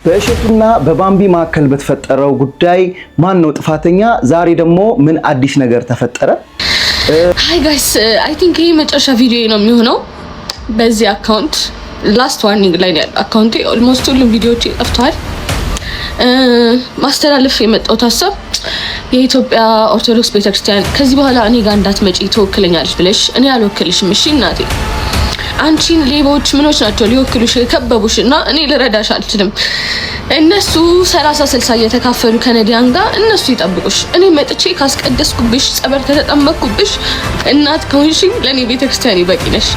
በእሸቱና በባምቢ መካከል በተፈጠረው ጉዳይ ማን ነው ጥፋተኛ? ዛሬ ደግሞ ምን አዲስ ነገር ተፈጠረ? ሃይ ጋይስ አይ ቲንክ ይሄ መጨረሻ ቪዲዮ ነው የሚሆነው። በዚህ አካውንት ላስት ዋርኒንግ ላይ ነው አካውንቴ ኦልሞስት ሁሉም ቪዲዮዎች ጠፍተዋል። ማስተላለፍ የመጣሁት ሀሳብ የኢትዮጵያ ኦርቶዶክስ ቤተክርስቲያን ከዚህ በኋላ እኔ ጋር እንዳትመጪ ትወክለኛለሽ ብለሽ እኔ አልወክልሽም። እሺ እናቴ አንቺን ሌቦች ምኖች ናቸው ሊወክሉሽ ከበቡሽና እኔ ልረዳሽ አልችልም። እነሱ 30-60 እየተካፈሉ ከነዲያን ጋር እነሱ ይጠብቁሽ። እኔ መጥቼ ካስቀደስኩብሽ ጸበል ከተጠመቅኩብሽ እናት ከሆንሽኝ ለኔ ቤተክርስቲያን ይበቂ ነሽ።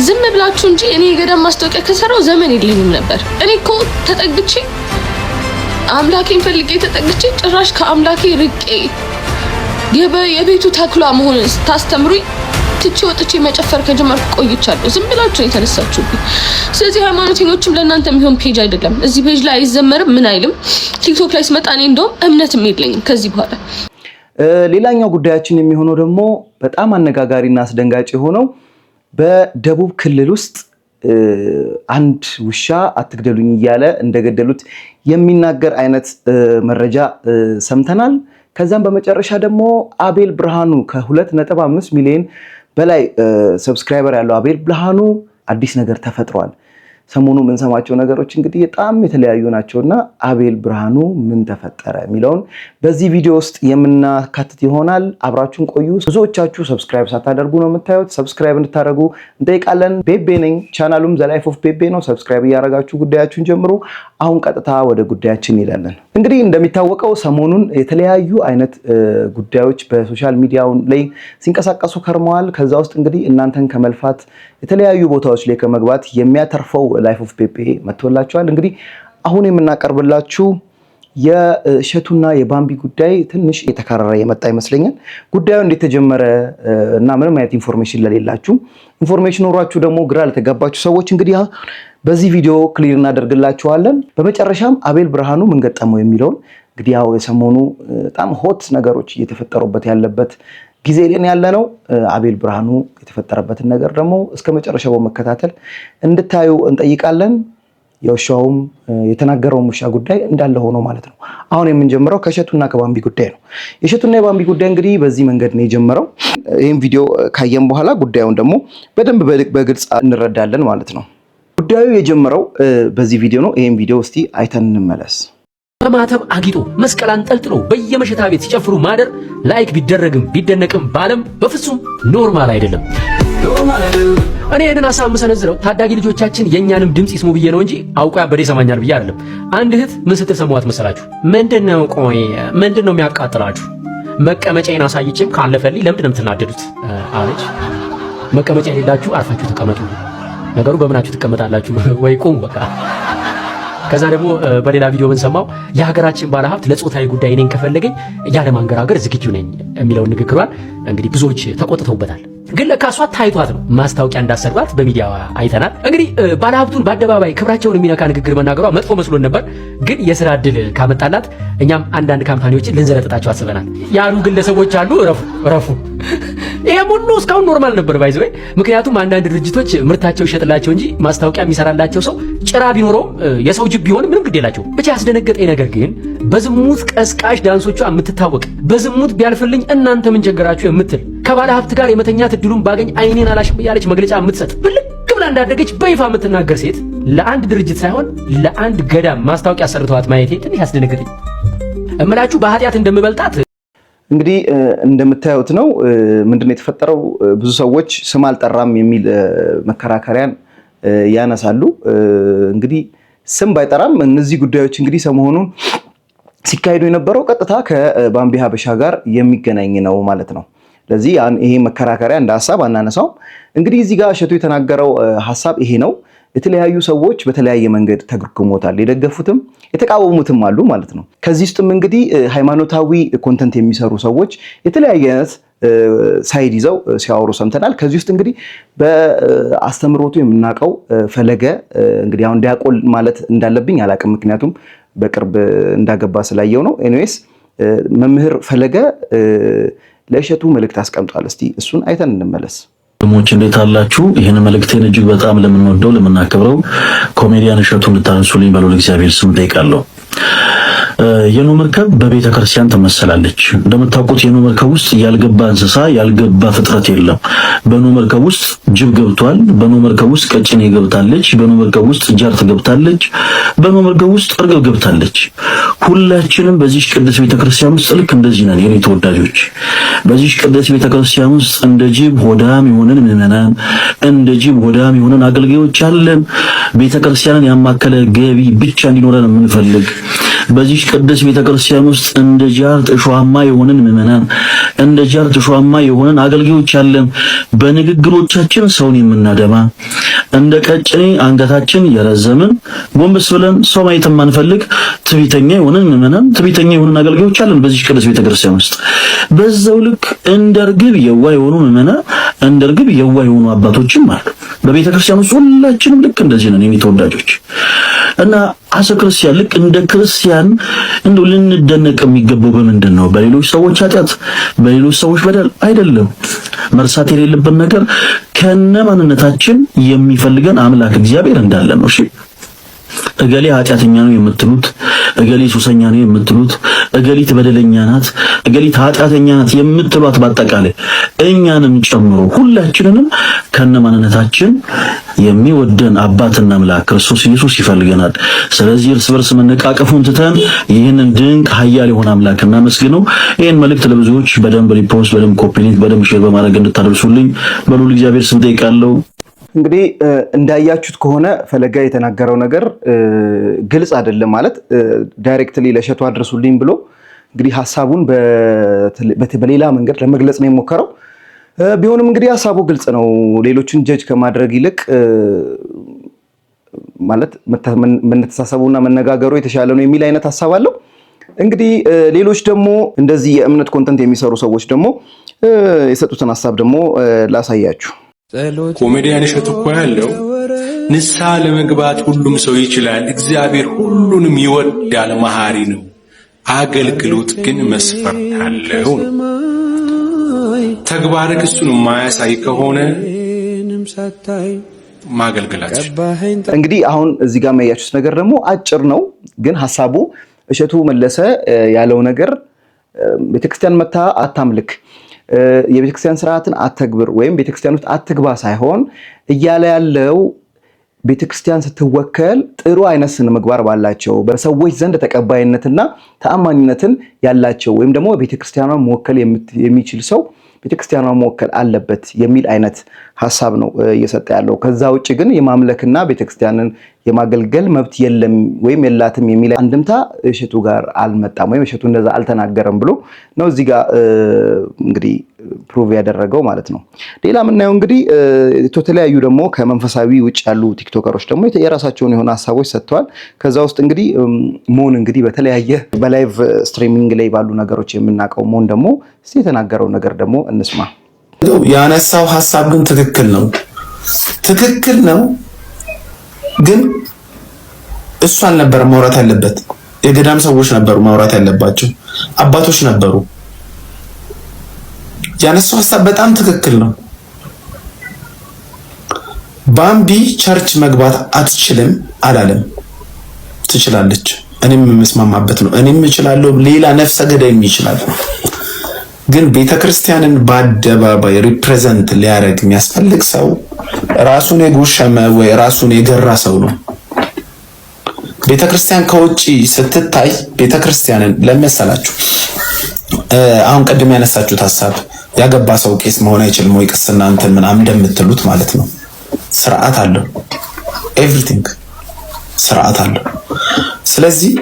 ዝም ብላችሁ እንጂ እኔ የገዳም ማስታወቂያ ከሰራው ዘመን የለኝም ነበር። እኔ እኮ ተጠግቼ አምላኬን ፈልጌ ተጠግቼ ጭራሽ ከአምላኬ ርቄ የቤቱ ተክሏ መሆኑን ታስተምሩኝ ትቼ ወጥቼ መጨፈር ከጀመርኩ ቆይቻለሁ። ዝም ብላችሁ የተነሳችሁብኝ። ስለዚህ ሃይማኖተኞችም ለእናንተ የሚሆን ፔጅ አይደለም። እዚህ ፔጅ ላይ አይዘመርም ምን አይልም። ቲክቶክ ላይ ስመጣ እኔ እንደውም እምነትም የለኝም ከዚህ በኋላ። ሌላኛው ጉዳያችን የሚሆነው ደግሞ በጣም አነጋጋሪና አስደንጋጭ የሆነው በደቡብ ክልል ውስጥ አንድ ውሻ አትግደሉኝ እያለ እንደገደሉት የሚናገር አይነት መረጃ ሰምተናል። ከዛም በመጨረሻ ደግሞ አቤል ብርሃኑ ከ2.5 ሚሊዮን በላይ ሰብስክራይበር ያለው አቤል ብርሃኑ አዲስ ነገር ተፈጥሯል። ሰሞኑ ምን ሰማቸው ነገሮች እንግዲህ በጣም የተለያዩ ናቸውና አቤል ብርሃኑ ምን ተፈጠረ የሚለውን በዚህ ቪዲዮ ውስጥ የምናካትት ይሆናል። አብራችሁን ቆዩ። ብዙዎቻችሁ ሰብስክራይብ ሳታደርጉ ነው የምታዩት። ሰብስክራይብ እንድታደርጉ እንጠይቃለን። ቤቤ ነኝ። ቻናሉም ዘ ላይፍ ኦፍ ቤቤ ነው። ሰብስክራይብ እያደረጋችሁ ጉዳያችሁን ጀምሩ። አሁን ቀጥታ ወደ ጉዳያችን ይላለን። እንግዲህ እንደሚታወቀው ሰሞኑን የተለያዩ አይነት ጉዳዮች በሶሻል ሚዲያው ላይ ሲንቀሳቀሱ ከርመዋል። ከዛ ውስጥ እንግዲህ እናንተን ከመልፋት የተለያዩ ቦታዎች ላይ ከመግባት የሚያተርፈው ላይፍ ኦፍ ፔፔ መጥቶላችኋል። እንግዲህ አሁን የምናቀርብላችሁ የእሸቱና የባምቢ ጉዳይ ትንሽ የተካረረ የመጣ ይመስለኛል። ጉዳዩ እንዴት ተጀመረ እና ምንም አይነት ኢንፎርሜሽን ለሌላችሁ፣ ኢንፎርሜሽን ኖሯችሁ ደግሞ ግራ ለተጋባችሁ ሰዎች እንግዲህ በዚህ ቪዲዮ ክሊር እናደርግላችኋለን። በመጨረሻም አቤል ብርሃኑ ምን ገጠመው የሚለውን እንግዲህ ያው የሰሞኑ በጣም ሆት ነገሮች እየተፈጠሩበት ያለበት ጊዜ ላይ ያለነው አቤል ብርሃኑ የተፈጠረበትን ነገር ደግሞ እስከ መጨረሻው በመከታተል እንድታዩ እንጠይቃለን። የውሻውም የተናገረው ውሻ ጉዳይ እንዳለ ሆኖ ማለት ነው። አሁን የምንጀምረው ከእሸቱና ከባምቢ ጉዳይ ነው። የእሸቱና የባምቢ ጉዳይ እንግዲህ በዚህ መንገድ ነው የጀመረው። ይህም ቪዲዮ ካየን በኋላ ጉዳዩን ደግሞ በደንብ በግልጽ እንረዳለን ማለት ነው። ጉዳዩ የጀመረው በዚህ ቪዲዮ ነው። ይህም ቪዲዮ እስቲ አይተን እንመለስ። በማተብ አጊጦ መስቀል አንጠልጥሎ በየመሸታ ቤት ሲጨፍሩ ማደር ላይክ ቢደረግም ቢደነቅም ባለም በፍጹም ኖርማል አይደለም። እኔ ይህንን ሀሳብ የምሰነዝረው ታዳጊ ልጆቻችን የእኛንም ድምፅ ይስሙ ብዬ ነው እንጂ አውቆ ያበደ ይሰማኛል ብዬ አይደለም። አንድ እህት ምን ስትል ሰማዋት መሰላችሁ? ምንድነው የሚያቃጥላችሁ? መቀመጫዬን አሳይቼም ካለፈልኝ ለምንድን ነው የምትናደዱት አለች። መቀመጫ የሌላችሁ አርፋችሁ ተቀመጡ። ነገሩ በምናችሁ ትቀመጣላችሁ ወይ ቁም በቃ። ከዛ ደግሞ በሌላ ቪዲዮ ምን ሰማው? የሀገራችን ባለሀብት ለጾታዊ ጉዳይ እኔን ከፈለገኝ ያለ ማንገራገር ዝግጁ ነኝ የሚለውን ንግግሯን እንግዲህ ብዙዎች ተቆጥተውበታል። ግን ለካሷ ታይቷት ነው ማስታወቂያ እንዳሰርባት በሚዲያ አይተናል። እንግዲህ ባለሀብቱን በአደባባይ ክብራቸውን የሚነካ ንግግር መናገሯ መጥፎ መስሎን ነበር። ግን የስራ እድል ካመጣላት እኛም አንዳንድ ካምፓኒዎችን ልንዘረጥጣቸው አስበናል ያሉ ግለሰቦች አሉ። ረፉ ይሄም ሁሉ እስካሁን ኖርማል ነበር ባይዘው። ምክንያቱም አንዳንድ ድርጅቶች ምርታቸው ይሸጥላቸው እንጂ ማስታወቂያ የሚሰራላቸው ሰው ጭራ ቢኖረው የሰው ጅብ ቢሆን ምንም ግድ የላቸው። ብቻ ያስደነገጠኝ ነገር ግን በዝሙት ቀስቃሽ ዳንሶቿ የምትታወቅ በዝሙት ቢያልፍልኝ እናንተ ምን ቸገራችሁ የምትል ከባለ ሀብት ጋር የመተኛት እድሉን ባገኝ አይኔን አላሽም ያለች መግለጫ የምትሰጥ ብልቅ ብላ እንዳደገች በይፋ የምትናገር ሴት ለአንድ ድርጅት ሳይሆን ለአንድ ገዳም ማስታወቂያ ሰርተዋት ማየቴ ትንሽ ያስደነገጠኝ። እምላችሁ በኃጢአት እንደምበልጣት እንግዲህ እንደምታዩት ነው። ምንድነው የተፈጠረው? ብዙ ሰዎች ስም አልጠራም የሚል መከራከሪያን ያነሳሉ። እንግዲህ ስም ባይጠራም እነዚህ ጉዳዮች እንግዲህ ሰሞኑን ሲካሄዱ የነበረው ቀጥታ ከባምቢ ሀበሻ ጋር የሚገናኝ ነው ማለት ነው። ለዚህ ይሄ መከራከሪያ እንደ ሐሳብ አናነሳው። እንግዲህ እዚህ ጋር እሸቱ የተናገረው ሐሳብ ይሄ ነው። የተለያዩ ሰዎች በተለያየ መንገድ ተግርጉሞታል። የደገፉትም የተቃወሙትም አሉ ማለት ነው። ከዚህ ውስጥም እንግዲህ ሃይማኖታዊ ኮንተንት የሚሰሩ ሰዎች የተለያየ አይነት ሳይድ ይዘው ሲያወሩ ሰምተናል። ከዚህ ውስጥ እንግዲህ በአስተምሮቱ የምናውቀው ፈለገ እንግዲህ አሁን ዲያቆን ማለት እንዳለብኝ አላውቅም፣ ምክንያቱም በቅርብ እንዳገባ ስላየው ነው። ኤኒዌይስ መምህር ፈለገ ለእሸቱ መልእክት አስቀምጧል። እስቲ እሱን አይተን እንመለስ። ወንድሞች እንዴት አላችሁ? ይሄን መልእክቴን እጅግ በጣም ለምንወደው ለምናከብረው ኮሜዲያን እሸቱ እንድታነሱልኝ በልዑል እግዚአብሔር ስም ጠይቃለሁ። የኖህ መርከብ በቤተ ክርስቲያን ትመሰላለች። እንደምታውቁት የኖህ መርከብ ውስጥ ያልገባ እንስሳ ያልገባ ፍጥረት የለም። በኖህ መርከብ ውስጥ ጅብ ገብቷል። በኖህ መርከብ ውስጥ ቀጭኔ ገብታለች። በኖህ መርከብ ውስጥ ጃርት ገብታለች። በኖህ መርከብ ውስጥ እርግብ ገብታለች። ሁላችንም በዚህ ቅዱስ ቤተ ክርስቲያን ውስጥ ልክ እንደዚህ ነን የኔ ተወዳጆች። በዚህ ቅዱስ ቤተ ክርስቲያን ውስጥ እንደ ጅብ ሆዳም የሆነን ምዕመናን፣ እንደ ጅብ ሆዳም የሆነን አገልጋዮች አለን። ቤተ ክርስቲያንን ያማከለ ገቢ ብቻ እንዲኖረን የምንፈልግ በዚህ ቅዱስ ቤተክርስቲያን ውስጥ እንደ ጃርት እሾሃማ የሆነን ምዕመናን፣ እንደ ጃርት እሾሃማ የሆነን አገልጋዮች አለን። በንግግሮቻችን ሰውን የምናደማ እንደ ቀጭኔ አንገታችን የረዘምን ጎንበስ ብለን ሰው ማየት የማንፈልግ ትዕቢተኛ የሆነን ምዕመናን፣ ትዕቢተኛ የሆነን አገልጋዮች አለን በዚህ ቅዱስ ቤተክርስቲያን ውስጥ። በዛው ልክ እንደ ርግብ የዋህ የሆኑ ምዕመናን፣ እንደ ርግብ የዋህ የሆኑ አባቶችም አሉ በቤተክርስቲያን ውስጥ። ሁላችንም ልክ እንደዚህ ነን የኔ ተወዳጆች እና አሰ ክርስቲያን ልክ እንደ ክርስቲያን እንደው ልንደነቅ የሚገባው በምንድን ነው? በሌሎች ሰዎች ኃጢአት፣ በሌሎች ሰዎች በደል አይደለም። መርሳት የሌለብን ነገር ከነ ማንነታችን የሚፈልገን አምላክ እግዚአብሔር እንዳለ ነው። እሺ እገሌ ኃጢአተኛ ነው የምትሉት፣ እገሌ ሱሰኛ ነው የምትሉት፣ እገሊት በደለኛ ናት፣ እገሊት ኃጢአተኛ ናት የምትሏት በአጠቃላይ እኛንም ጨምሮ ሁላችንንም ከነማንነታችን የሚወደን አባትና አምላክ ክርስቶስ ኢየሱስ ይፈልገናል። ስለዚህ እርስ በርስ መነቃቀፉን ትተን ይህንን ድንቅ ኃያል የሆነ አምላክ እናመስግነው። ይህን መልእክት ለብዙዎች በደንብ ሪፖስት፣ በደንብ ኮፒ ሊንክ፣ በደንብ ሼር በማድረግ እንድታደርሱልኝ በልዑል እግዚአብሔር ስም ጠይቃለሁ። እንግዲህ እንዳያችሁት ከሆነ ፈለጋ የተናገረው ነገር ግልጽ አይደለም። ማለት ዳይሬክትሊ ለእሸቱ አድርሱልኝ ብሎ እንግዲህ ሐሳቡን በሌላ መንገድ ለመግለጽ ነው የሞከረው። ቢሆንም እንግዲህ ሐሳቡ ግልጽ ነው። ሌሎችን ጀጅ ከማድረግ ይልቅ ማለት መተሳሰቡና መነጋገሩ የተሻለ ነው የሚል አይነት ሐሳብ አለው። እንግዲህ ሌሎች ደግሞ እንደዚህ የእምነት ኮንተንት የሚሰሩ ሰዎች ደግሞ የሰጡትን ሐሳብ ደግሞ ላሳያችሁ። ኮሜዲያን እሸቱ እኮ ያለው ንስሐ ለመግባት ሁሉም ሰው ይችላል፣ እግዚአብሔር ሁሉንም ይወዳል፣ መሐሪ ነው፣ አገልግሎት ግን መስፈርት አለው ነው። ተግባርክ እሱን የማያሳይ ከሆነ ማገልገላችሁ። እንግዲህ አሁን እዚህ ጋር የሚያያችሁት ነገር ደግሞ አጭር ነው፣ ግን ሐሳቡ እሸቱ መለሰ ያለው ነገር ቤተክርስቲያን መታ አታምልክ፣ የቤተክርስቲያን ስርዓትን አትግብር ወይም ቤተክርስቲያን ውስጥ አትግባ ሳይሆን እያለ ያለው ቤተክርስቲያን ስትወከል ጥሩ አይነት ስነ ምግባር ባላቸው በሰዎች ዘንድ ተቀባይነትና ተአማኒነትን ያላቸው ወይም ደግሞ ቤተክርስቲያኗን መወከል የሚችል ሰው ቤተክርስቲያኗን መወከል አለበት የሚል አይነት ሐሳብ ነው እየሰጠ ያለው። ከዛ ውጪ ግን የማምለክና ቤተክርስቲያንን የማገልገል መብት የለም ወይም የላትም የሚል አንድምታ እሸቱ ጋር አልመጣም ወይም እሸቱ እንደዛ አልተናገረም ብሎ ነው እዚህ ጋር እንግዲህ ፕሩቭ ያደረገው ማለት ነው። ሌላ የምናየው እንግዲህ የተለያዩ ደግሞ ከመንፈሳዊ ውጭ ያሉ ቲክቶከሮች ደግሞ የራሳቸውን የሆነ ሐሳቦች ሰጥተዋል። ከዛ ውስጥ እንግዲህ ሞን እንግዲህ በተለያየ በላይቭ ስትሪሚንግ ላይ ባሉ ነገሮች የምናውቀው ሞን ደግሞ የተናገረው ነገር ደግሞ እንስማ። ያነሳው ሐሳብ ግን ትክክል ነው፣ ግን እሱ አልነበረ ማውራት ያለበት። የገዳም ሰዎች ነበሩ ማውራት ያለባቸው፣ አባቶች ነበሩ። ያነሳው ሐሳብ በጣም ትክክል ነው። ባምቢ ቸርች መግባት አትችልም አላለም፣ ትችላለች። እኔም የምስማማበት ነው። እኔም እችላለሁ፣ ሌላ ነፍሰ ገዳይም ይችላል። ግን ቤተክርስቲያንን በአደባባይ ሪፕሬዘንት ሊያደርግ የሚያስፈልግ ሰው ራሱን የጎሸመ ወይ ራሱን የገራ ሰው ነው። ቤተክርስቲያን ከውጪ ስትታይ ቤተክርስቲያንን ለመሰላችሁ አሁን ቅድም ያነሳችሁት ሐሳብ ያገባ ሰው ቄስ መሆን አይችልም ወይ ቅስና እንትን ምናምን እንደምትሉት ማለት ነው። ስርዓት አለው፣ ኤቭሪቲንግ ስርዓት አለው። ስለዚህ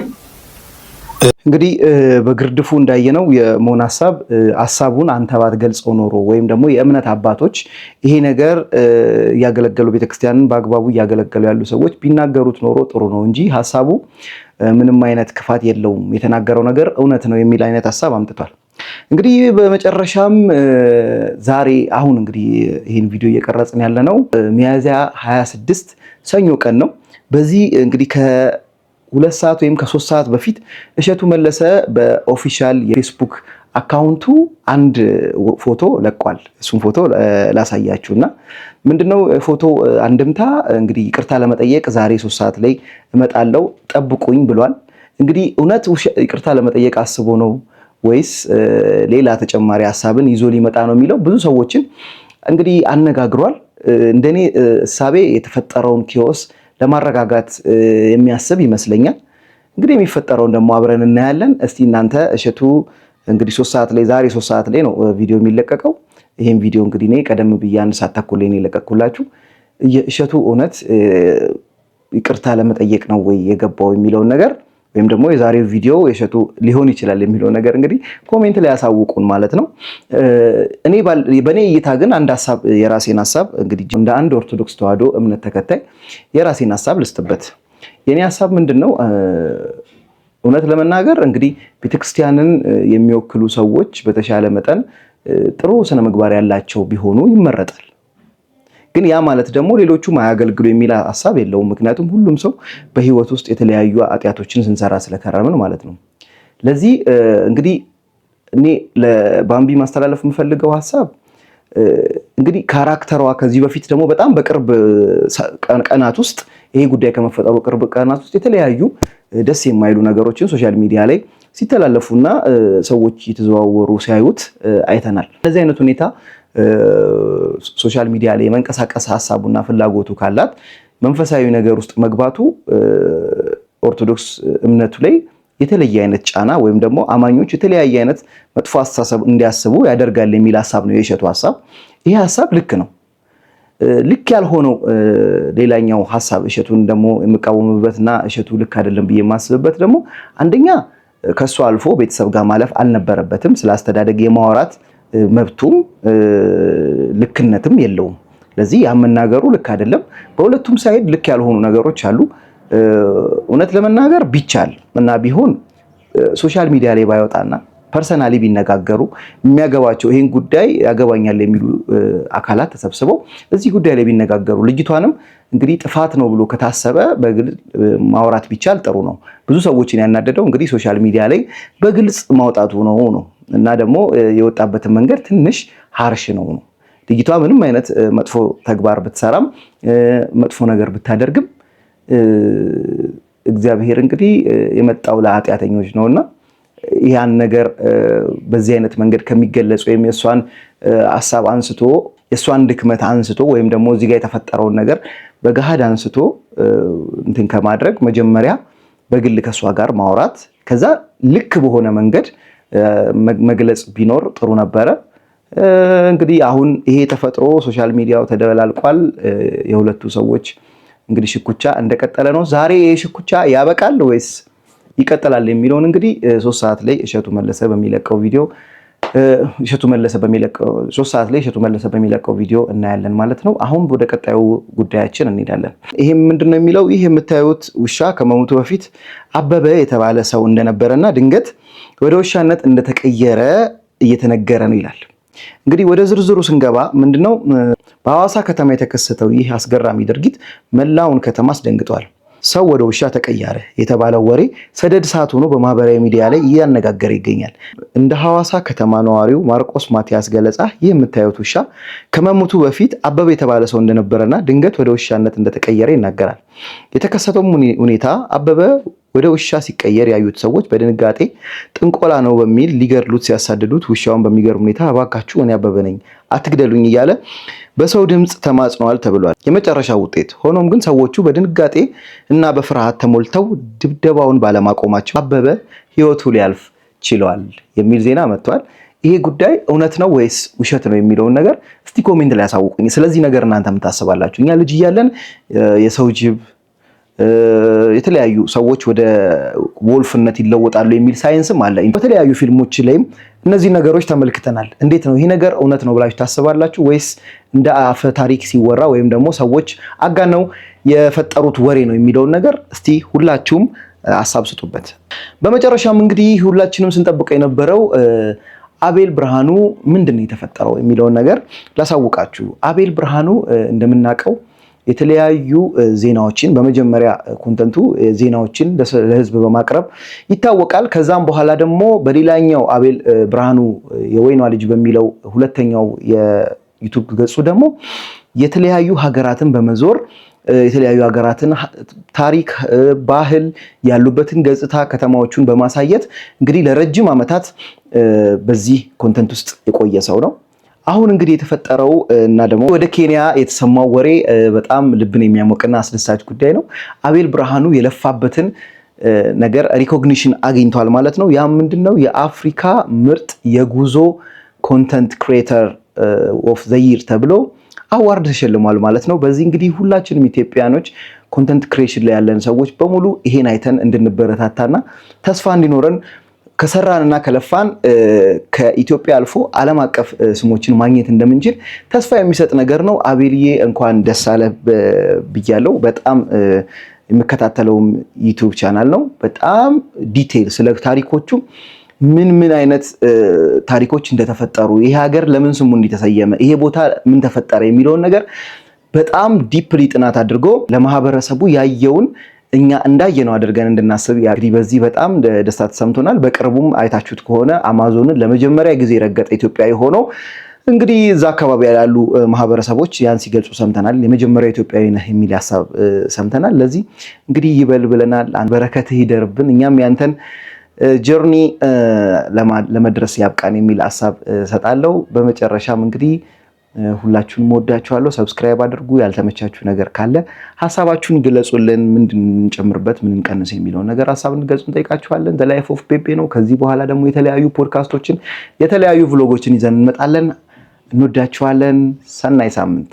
እንግዲህ በግርድፉ እንዳየነው የሞን ሐሳቡን አንተ ባትገልጸው ኖሮ ወይም ደግሞ የእምነት አባቶች ይሄ ነገር ያገለገሉ ቤተክርስቲያንን በአግባቡ ያገለገሉ ያሉ ሰዎች ቢናገሩት ኖሮ ጥሩ ነው እንጂ ሐሳቡ ምንም አይነት ክፋት የለውም፣ የተናገረው ነገር እውነት ነው የሚል አይነት ሐሳብ አምጥቷል። እንግዲህ በመጨረሻም ዛሬ አሁን እንግዲህ ይሄን ቪዲዮ እየቀረጽን ያለነው ሚያዝያ 26 ሰኞ ቀን ነው። በዚህ እንግዲህ ከ2 ሰዓት ወይም ከ3 ሰዓት በፊት እሸቱ መለሰ በኦፊሻል የፌስቡክ አካውንቱ አንድ ፎቶ ለቋል። እሱን ፎቶ ላሳያችሁና ምንድነው ፎቶ አንድምታ እንግዲህ ይቅርታ ለመጠየቅ ዛሬ 3 ሰዓት ላይ እመጣለሁ ጠብቁኝ ብሏል። እንግዲህ እውነት ይቅርታ ለመጠየቅ አስቦ ነው ወይስ ሌላ ተጨማሪ ሐሳብን ይዞ ሊመጣ ነው የሚለው ብዙ ሰዎችን እንግዲህ አነጋግሯል። እንደኔ እሳቤ የተፈጠረውን ኪዮስ ለማረጋጋት የሚያስብ ይመስለኛል። እንግዲህ የሚፈጠረውን ደግሞ አብረን እናያለን። እስቲ እናንተ እሸቱ እንግዲህ 3 ሰዓት ላይ ዛሬ 3 ሰዓት ላይ ነው ቪዲዮ የሚለቀቀው። ይሄን ቪዲዮ እንግዲህ እኔ ቀደም ብዬ 1 ሰዓት ተኩል ላይ ነው የለቀቅኩላችሁ። እሸቱ እውነት ይቅርታ ለመጠየቅ ነው ወይ የገባው የሚለውን ነገር ወይም ደግሞ የዛሬው ቪዲዮ የእሸቱ ሊሆን ይችላል የሚለው ነገር እንግዲህ ኮሜንት ላይ ያሳውቁን ማለት ነው። በኔ እይታ ግን አንድ ሐሳብ የራሴን ሐሳብ እንግዲህ እንደ አንድ ኦርቶዶክስ ተዋሕዶ እምነት ተከታይ የራሴን ሐሳብ ልስጥበት። የኔ ሐሳብ ምንድነው? እውነት ለመናገር እንግዲህ ቤተክርስቲያንን የሚወክሉ ሰዎች በተሻለ መጠን ጥሩ ስነ ምግባር ያላቸው ቢሆኑ ይመረጣል። ግን ያ ማለት ደግሞ ሌሎቹም አያገልግሉ የሚል ሐሳብ የለውም። ምክንያቱም ሁሉም ሰው በህይወት ውስጥ የተለያዩ ኃጢአቶችን ስንሰራ ስለከረምን ማለት ነው። ለዚህ እንግዲህ እኔ ለባምቢ ማስተላለፍ የምፈልገው ሐሳብ እንግዲህ ካራክተሯ ከዚህ በፊት ደግሞ በጣም በቅርብ ቀናት ውስጥ ይሄ ጉዳይ ከመፈጠሩ ቅርብ ቀናት ውስጥ የተለያዩ ደስ የማይሉ ነገሮችን ሶሻል ሚዲያ ላይ ሲተላለፉና ሰዎች እየተዘዋወሩ ሲያዩት አይተናል። እንደዚህ አይነት ሁኔታ ሶሻል ሚዲያ ላይ የመንቀሳቀስ ሐሳቡና ፍላጎቱ ካላት መንፈሳዊ ነገር ውስጥ መግባቱ ኦርቶዶክስ እምነቱ ላይ የተለየ አይነት ጫና ወይም ደግሞ አማኞች የተለያየ አይነት መጥፎ አስተሳሰብ እንዲያስቡ ያደርጋል የሚል ሐሳብ ነው የእሸቱ ሐሳብ። ይሄ ሐሳብ ልክ ነው። ልክ ያልሆነው ሌላኛው ሐሳብ እሸቱን ደግሞ የምቃወምበትና እሸቱ ልክ አይደለም ብዬ የማስብበት ደግሞ አንደኛ ከሱ አልፎ ቤተሰብ ጋር ማለፍ አልነበረበትም። ስለ አስተዳደግ የማወራት መብቱም ልክነትም የለውም። ለዚህ ያመናገሩ ልክ አይደለም። በሁለቱም ሳይድ ልክ ያልሆኑ ነገሮች አሉ። እውነት ለመናገር ቢቻል እና ቢሆን ሶሻል ሚዲያ ላይ ባይወጣና ፐርሰናሊ ቢነጋገሩ የሚያገባቸው ይሄን ጉዳይ ያገባኛል የሚሉ አካላት ተሰብስበው እዚህ ጉዳይ ላይ ቢነጋገሩ ልጅቷንም እንግዲህ ጥፋት ነው ብሎ ከታሰበ በግልጽ ማውራት ቢቻል ጥሩ ነው። ብዙ ሰዎችን ያናደደው እንግዲህ ሶሻል ሚዲያ ላይ በግልጽ ማውጣቱ ነው እና ደግሞ የወጣበትን መንገድ ትንሽ ሃርሽ ነው። ልጅቷ ምንም አይነት መጥፎ ተግባር ብትሰራም መጥፎ ነገር ብታደርግም እግዚአብሔር እንግዲህ የመጣው ለኃጢአተኞች ነውና ያን ነገር በዚህ አይነት መንገድ ከሚገለጽ ወይም የሷን ሐሳብ አንስቶ የሷን ድክመት አንስቶ ወይም ደግሞ እዚህ ጋር የተፈጠረውን ነገር በገሃድ አንስቶ እንትን ከማድረግ መጀመሪያ በግል ከሷ ጋር ማውራት ከዛ ልክ በሆነ መንገድ መግለጽ ቢኖር ጥሩ ነበረ። እንግዲህ አሁን ይሄ ተፈጥሮ ሶሻል ሚዲያው ተደበላልቋል። የሁለቱ ሰዎች እንግዲህ ሽኩቻ እንደቀጠለ ነው። ዛሬ ይሄ ሽኩቻ ያበቃል ወይስ ይቀጥላል የሚለውን እንግዲህ 3 ሰዓት ላይ እሸቱ መለሰ በሚለቀው ቪዲዮ 3 ሰዓት ላይ እሸቱ መለሰ በሚለቀው ቪዲዮ እናያለን ማለት ነው። አሁን ወደ ቀጣዩ ጉዳያችን እንሄዳለን። ይሄም ምንድነው የሚለው ይሄ የምታዩት ውሻ ከመሞቱ በፊት አበበ የተባለ ሰው እንደነበረና ድንገት ወደ ውሻነት እንደተቀየረ እየተነገረ ነው ይላል። እንግዲህ ወደ ዝርዝሩ ስንገባ ምንድነው በሐዋሳ ከተማ የተከሰተው ይህ አስገራሚ ድርጊት መላውን ከተማ አስደንግጧል። ሰው ወደ ውሻ ተቀየረ የተባለው ወሬ ሰደድ እሳት ሆኖ በማህበራዊ ሚዲያ ላይ እያነጋገረ ይገኛል። እንደ ሐዋሳ ከተማ ነዋሪው ማርቆስ ማቲያስ ገለጻ ይህ የምታዩት ውሻ ከመሞቱ በፊት አበበ የተባለ ሰው እንደነበረና ድንገት ወደ ውሻነት እንደተቀየረ ይናገራል። የተከሰተው ሁኔታ አበበ ወደ ውሻ ሲቀየር ያዩት ሰዎች በድንጋጤ ጥንቆላ ነው በሚል ሊገድሉት ሲያሳድዱት ውሻውን በሚገርም ሁኔታ እባካችሁ እኔ አበበ ነኝ አትግደሉኝ እያለ በሰው ድምጽ ተማጽኗል ተብሏል። የመጨረሻው ውጤት ሆኖም ግን ሰዎቹ በድንጋጤ እና በፍርሃት ተሞልተው ድብደባውን ባለማቆማቸው አበበ ሕይወቱ ሊያልፍ ችሏል የሚል ዜና መጥቷል። ይሄ ጉዳይ እውነት ነው ወይስ ውሸት ነው የሚለውን ነገር እስቲ ኮሜንት ላይ ያሳውቁኝ። ስለዚህ ነገር እናንተ ምን ታስባላችሁ? እኛ ልጅ እያለን የሰው ጅብ የተለያዩ ሰዎች ወደ ወልፍነት ይለወጣሉ የሚል ሳይንስም አለ። በተለያዩ ፊልሞች ላይም እነዚህ ነገሮች ተመልክተናል። እንዴት ነው ይሄ ነገር እውነት ነው ብላችሁ ታስባላችሁ ወይስ እንደ አፈ ታሪክ ሲወራ ወይም ደግሞ ሰዎች አጋነው የፈጠሩት ወሬ ነው የሚለውን ነገር እስቲ ሁላችሁም ሐሳብ ስጡበት። በመጨረሻም እንግዲህ ሁላችንም ስንጠብቀው የነበረው አቤል ብርሃኑ ምንድነው የተፈጠረው የሚለውን ነገር ላሳውቃችሁ። አቤል ብርሃኑ እንደምናውቀው የተለያዩ ዜናዎችን በመጀመሪያ ኮንተንቱ ዜናዎችን ለህዝብ በማቅረብ ይታወቃል። ከዛም በኋላ ደግሞ በሌላኛው አቤል ብርሃኑ የወይኗ ልጅ በሚለው ሁለተኛው የዩቲዩብ ገጹ ደግሞ የተለያዩ ሀገራትን በመዞር የተለያዩ ሀገራትን ታሪክ፣ ባህል ያሉበትን ገጽታ ከተማዎቹን በማሳየት እንግዲህ ለረጅም ዓመታት በዚህ ኮንተንት ውስጥ የቆየ ሰው ነው። አሁን እንግዲህ የተፈጠረው እና ደግሞ ወደ ኬንያ የተሰማው ወሬ በጣም ልብን የሚያሞቅና አስደሳች ጉዳይ ነው። አቤል ብርሃኑ የለፋበትን ነገር ሪኮግኒሽን አግኝቷል ማለት ነው። ያ ምንድነው? የአፍሪካ ምርጥ የጉዞ ኮንተንት ክሬተር ኦፍ ዘ ይር ተብሎ አዋርድ ተሸልሟል ማለት ነው። በዚህ እንግዲህ ሁላችንም ኢትዮጵያኖች ኮንተንት ክሬሽን ላይ ያለን ሰዎች በሙሉ ይሄን አይተን እንድንበረታታና ተስፋ እንዲኖረን ከሰራንና ከለፋን ከኢትዮጵያ አልፎ ዓለም አቀፍ ስሞችን ማግኘት እንደምንችል ተስፋ የሚሰጥ ነገር ነው። አቤልዬ እንኳን ደስ አለ ብያለሁ። በጣም የምከታተለውም ዩቲዩብ ቻናል ነው። በጣም ዲቴይል ስለ ታሪኮቹ ምን አይነት ታሪኮች እንደተፈጠሩ፣ ይሄ ሀገር ለምን ስሙ እንዲተሰየመ፣ ይሄ ቦታ ምን ተፈጠረ የሚለውን ነገር በጣም ዲፕሊ ጥናት አድርጎ ለማህበረሰቡ ያየውን እኛ እንዳየነው አድርገን እንድናስብ እንግዲህ በዚህ በጣም ደስታ ተሰምቶናል። በቅርቡም አይታችሁት ከሆነ አማዞንን ለመጀመሪያ ጊዜ ረገጠ ኢትዮጵያዊ ሆኖ እንግዲህ እዛ አካባቢ ያሉ ማህበረሰቦች ያን ሲገልጹ ሰምተናል። የመጀመሪያው ኢትዮጵያዊ ነህ የሚል ሐሳብ ሰምተናል። ለዚህ እንግዲህ ይበል ብለናል። በረከትህ ይደርብን፣ እኛም ያንተን ጆርኒ ለመድረስ ያብቃን የሚል ሐሳብ ሰጣለሁ። በመጨረሻም እንግዲህ ሁላችሁንም ወዳችኋለሁ። ሰብስክራይብ አድርጉ። ያልተመቻችሁ ነገር ካለ ሐሳባችሁን ግለጹልን። ምን እንጨምርበት፣ ምን እንቀንስ የሚለውን ነገር ሐሳብ እንድትገልጹ እንጠይቃችኋለን። ዘ ላይፍ ኦፍ ፔፔ ነው። ከዚህ በኋላ ደግሞ የተለያዩ ፖድካስቶችን፣ የተለያዩ ቭሎጎችን ይዘን እንመጣለን። እንወዳችኋለን። ሰናይ ሳምንት